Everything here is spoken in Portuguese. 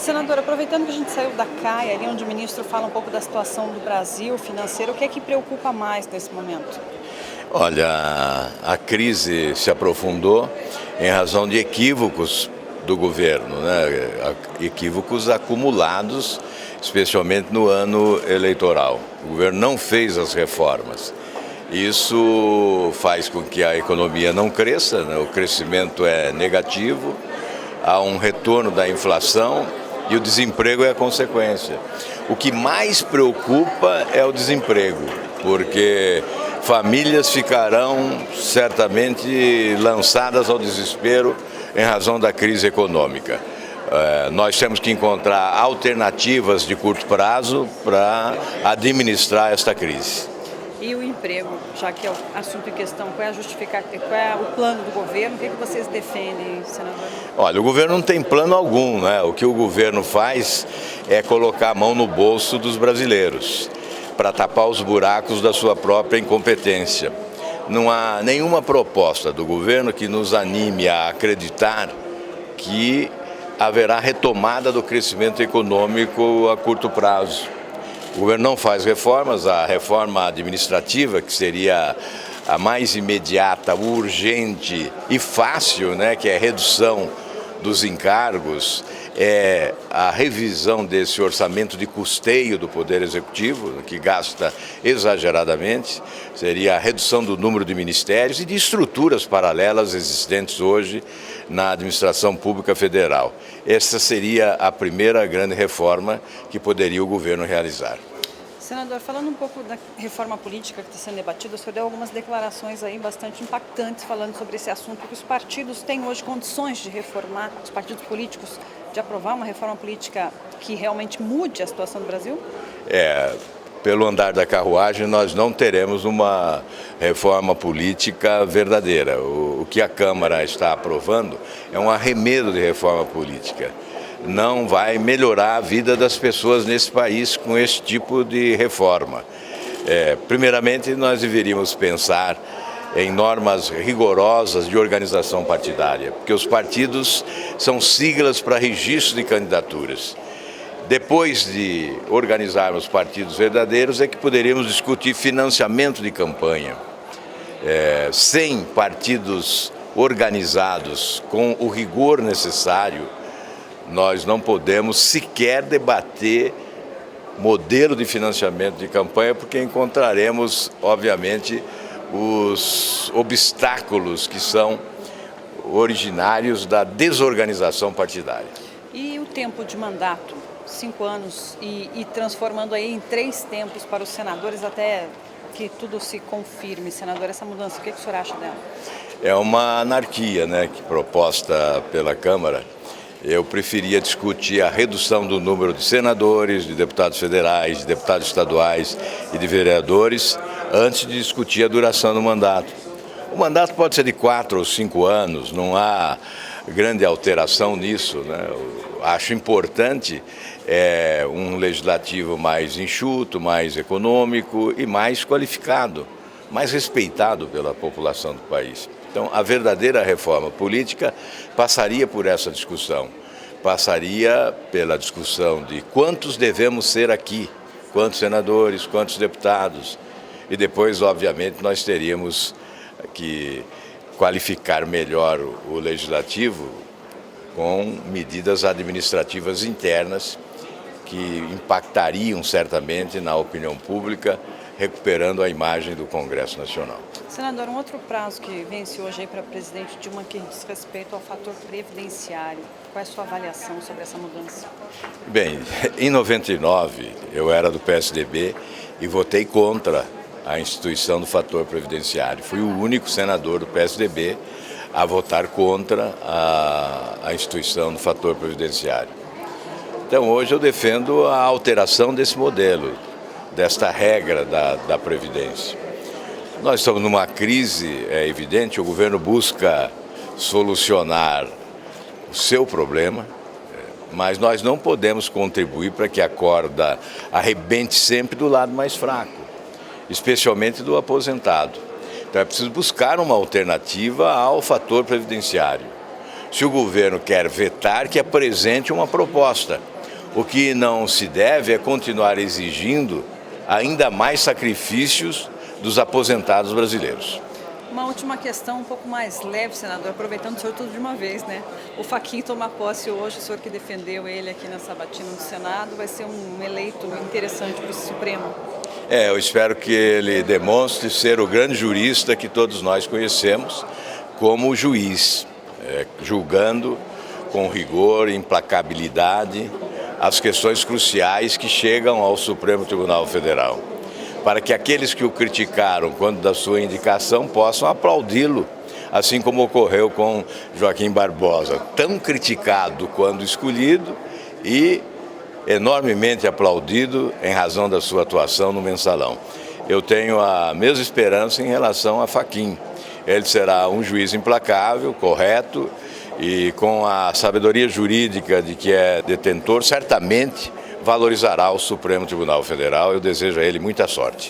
Senadora, aproveitando que a gente saiu da CAI, ali onde o ministro fala um pouco da situação do Brasil financeiro, o que é que preocupa mais nesse momento? Olha, a crise se aprofundou em razão de equívocos do governo, né? Equívocos acumulados, especialmente no ano eleitoral. O governo não fez as reformas. Isso faz com que a economia não cresça, né? O crescimento é negativo, há um retorno da inflação e o desemprego é a consequência. O que mais preocupa é o desemprego, porque famílias ficarão certamente lançadas ao desespero em razão da crise econômica. Nós temos que encontrar alternativas de curto prazo para administrar esta crise. E o emprego, já que é o assunto em questão, qual é a justificativa, qual é o plano do governo, o que vocês defendem, senador? Olha, o governo não tem plano algum, né? O que o governo faz é colocar a mão no bolso dos brasileiros para tapar os buracos da sua própria incompetência. Não há nenhuma proposta do governo que nos anime a acreditar que haverá retomada do crescimento econômico a curto prazo. O governo não faz reformas, a reforma administrativa, que seria a mais imediata, urgente e fácil, né, que é a redução dos encargos, é a revisão desse orçamento de custeio do Poder Executivo, que gasta exageradamente, seria a redução do número de ministérios e de estruturas paralelas existentes hoje na administração pública federal. Essa seria a primeira grande reforma que poderia o governo realizar. Senador, falando um pouco da reforma política que está sendo debatida, o senhor deu algumas declarações aí bastante impactantes falando sobre esse assunto, que os partidos têm hoje condições de reformar, os partidos políticos, de aprovar uma reforma política que realmente mude a situação do Brasil? Pelo andar da carruagem, nós não teremos uma reforma política verdadeira. O que a Câmara está aprovando é um arremedo de reforma política. Não vai melhorar a vida das pessoas nesse país com esse tipo de reforma. Primeiramente, nós deveríamos pensar em normas rigorosas de organização partidária, porque os partidos são siglas para registro de candidaturas. Depois de organizarmos partidos verdadeiros, é que poderíamos discutir financiamento de campanha. Sem partidos organizados com o rigor necessário, nós não podemos sequer debater modelo de financiamento de campanha, porque encontraremos, obviamente, os obstáculos que são originários da desorganização partidária. E o tempo de mandato, 5 anos, e transformando aí em 3 tempos para os senadores até que tudo se confirme, senador, essa mudança, o que o senhor acha dela? É uma anarquia, né, proposta pela Câmara. Eu preferia discutir a redução do número de senadores, de deputados federais, de deputados estaduais e de vereadores antes de discutir a duração do mandato. O mandato pode ser de 4 ou 5 anos, não há grande alteração nisso, né? Eu acho importante um legislativo mais enxuto, mais econômico e mais qualificado, mais respeitado pela população do país. Então, a verdadeira reforma política passaria por essa discussão, passaria pela discussão de quantos devemos ser aqui, quantos senadores, quantos deputados, e depois, obviamente, nós teríamos que qualificar melhor o legislativo com medidas administrativas internas que impactariam certamente na opinião pública, recuperando a imagem do Congresso Nacional. Senador, um outro prazo que vence hoje aí para o presidente Dilma que diz respeito ao fator previdenciário. Qual é a sua avaliação sobre essa mudança? Bem, em 99 eu era do PSDB e votei contra a instituição do fator previdenciário. Fui o único senador do PSDB a votar contra a instituição do fator previdenciário. Então hoje eu defendo a alteração desse modelo, desta regra da Previdência. Nós estamos numa crise, é evidente, o governo busca solucionar o seu problema, mas nós não podemos contribuir para que a corda arrebente sempre do lado mais fraco, especialmente do aposentado. Então é preciso buscar uma alternativa ao fator previdenciário. Se o governo quer vetar, que apresente uma proposta. O que não se deve é continuar exigindo ainda mais sacrifícios dos aposentados brasileiros. Uma última questão um pouco mais leve, senador, aproveitando o senhor tudo de uma vez, né? O Fachin toma posse hoje, o senhor que defendeu ele aqui na sabatina do Senado, vai ser um eleito interessante para o Supremo. Eu espero que ele demonstre ser o grande jurista que todos nós conhecemos como juiz, julgando com rigor e implacabilidade as questões cruciais que chegam ao Supremo Tribunal Federal, para que aqueles que o criticaram quando da sua indicação possam aplaudi-lo, assim como ocorreu com Joaquim Barbosa, tão criticado quando escolhido e enormemente aplaudido em razão da sua atuação no Mensalão. Eu tenho a mesma esperança em relação a Fachin. Ele será um juiz implacável, correto e com a sabedoria jurídica de que é detentor, certamente valorizará o Supremo Tribunal Federal. Eu desejo a ele muita sorte.